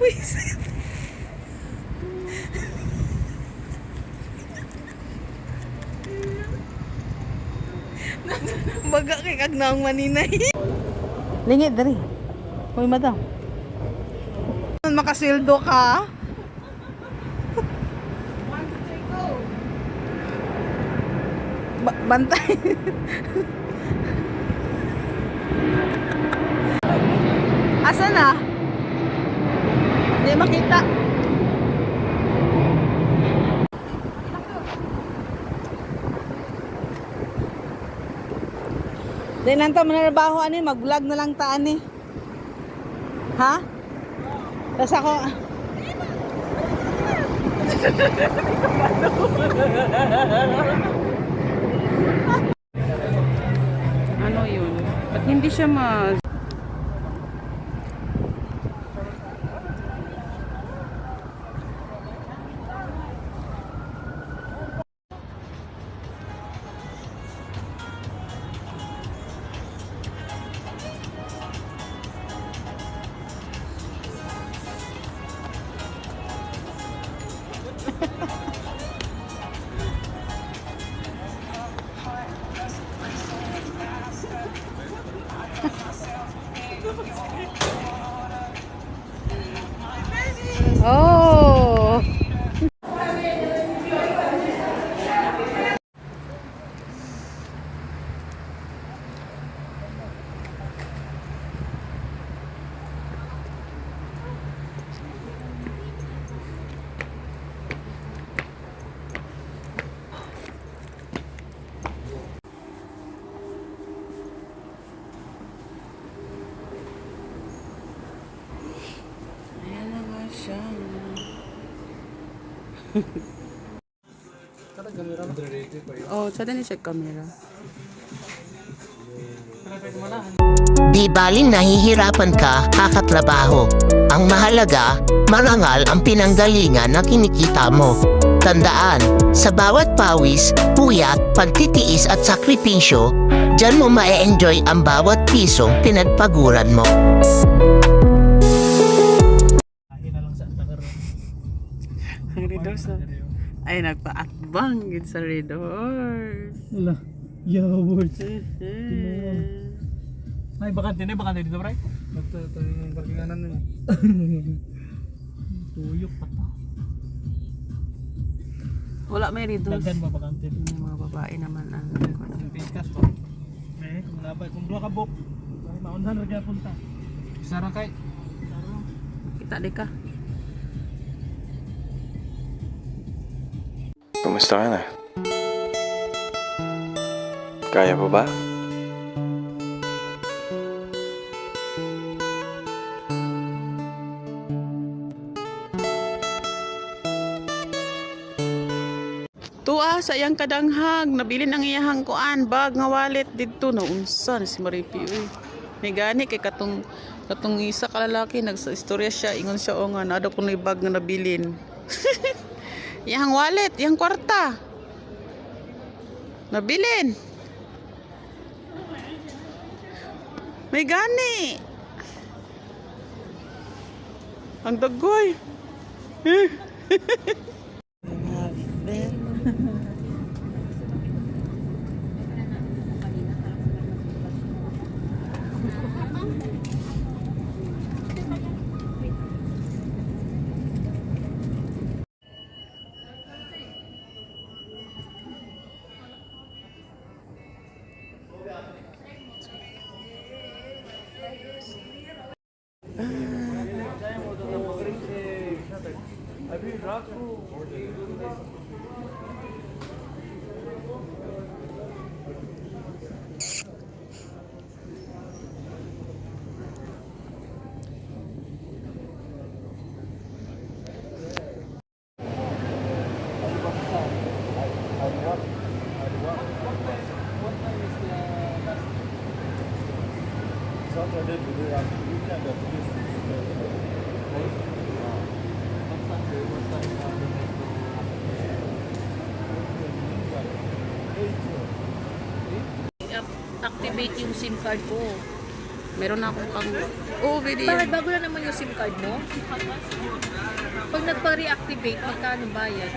Wisit. Baga kay kag naong maninay. Lingit dari. Hoy madam. Makasildo ka? Bantay. Asa na? Hindi makita. Di nanta manarabaho ani, mag-vlog na lang taan ni. Ha? Tas ako ano yun? Ba't hindi siya Oh! Ayan na nga siya. Oh, sa din siya camera. Di baling nahihirapan ka, kakatrabaho. Ang mahalaga, marangal ang pinanggalingan na kinikita mo. Tandaan, sa bawat pawis, puyat, pagtitiis at sakripisyo, dyan mo ma-enjoy ang bawat pisong pinagpaguran mo. Ang Redors ay nagpaatbang gid sa Redors. Wala. Yabot. Ay, bakante dito, bray. Ito yung parkinganan nila. Tuyok pa to. Wala may Redors. Daghan ba bakante? May mga babae naman ang Yung piskas ba? Kung nabay, kung dua ka bok, maunhan rin kaya punta. Isara kay. kita di ka. Kumusta ka na? Kaya mo ba? Tuwa sa iyang kadanghag, nabili ng iyahang kuan, bag nga wallet didto na unsa na si Maripi uy. May gani kay katong isa ka lalaki nagsa-istorya siya, ingon siya o nga nado ko na bag nga nabilin. Iyang wallet, iyang kwarta. Nabilin. May gani. Ang dagoy. Activate yung SIM card ko. Meron na akong pang... Oo, video. Bakit bago na naman yung SIM card mo? Pag nagpa-reactivate, magkano bayad?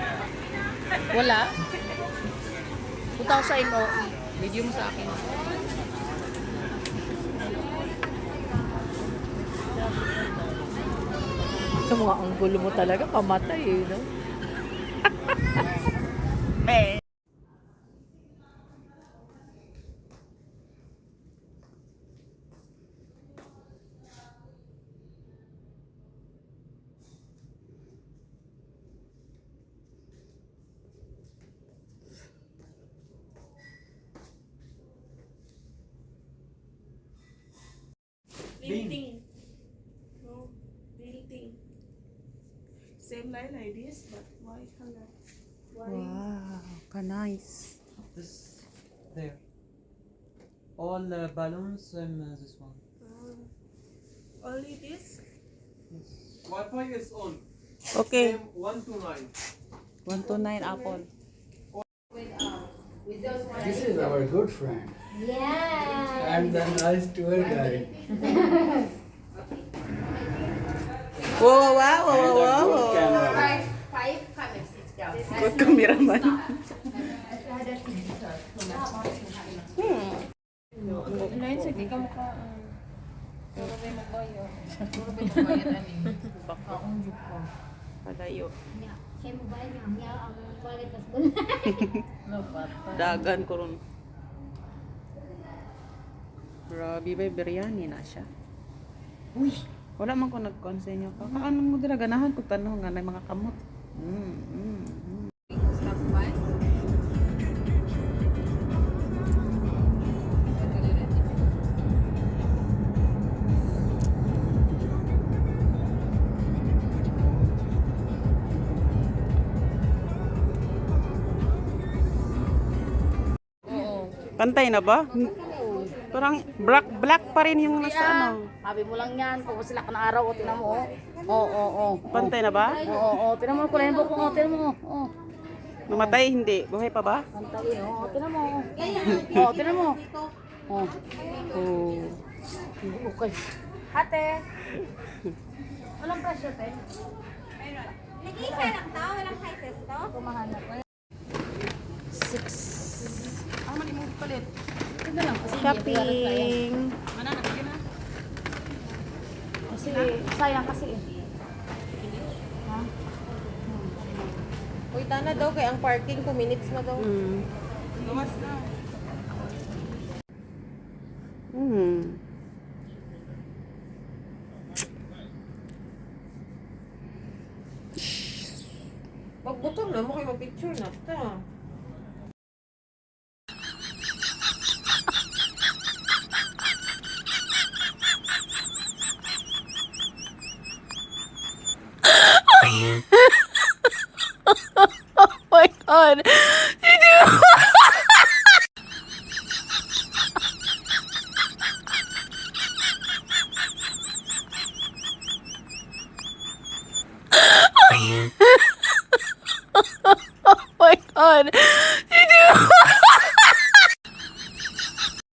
Wala? Punta ko sa MOE. Video mo sa akin. Ito mga ang gulo mo talaga, pamatay eh, no? Painting. No, painting. Same line like this, but white color. White. Wow, ka-nice. This there. All balloons and this one. Only this. Wi-Fi is on. Okay. 1 to 9. 129 apple. This is our good friend. Yeah. And the nice tour guide. Wow, wow, wow, wow, wow. Good camera. Good cameraman. Ano sige ka mukha. Pero may magbayo. Baka akong juke ko. Palayo. Kaya mo ba niya ang wallet tas Dagan ko ron. Grabe ba, biryani na siya. Uy, wala man ko nag-consenyo pa. Kaano mo dira ganahan ko tanong nga na mga kamot. Pantay na ba? Parang black pa rin yung nasa ano. Sabi mo lang yan, kung sila ka ng araw, o tinan mo. Oo. Pantay na ba? Oo, tinan mo, kulay mo kung tinan mo. Oo. Namatay, hindi. Buhay pa ba? Pantay, oo, tinan mo. Oo, tinan mo. Oo. Oh. Okay. Ate. Walang presyo, te. Nag-iisa lang to? Walang sizes to? Kumahanap. Ah, mali mo palit. Ito lang, kasi Shopping. Mana, nakagin na. Kasi, sayang kasi eh. Ha? Uy, tana daw kay ang parking 2 minutes na daw. Lumas na. Hmm. Magbutang na mo kay mag-picture na ta. Oh my God. Oh my God.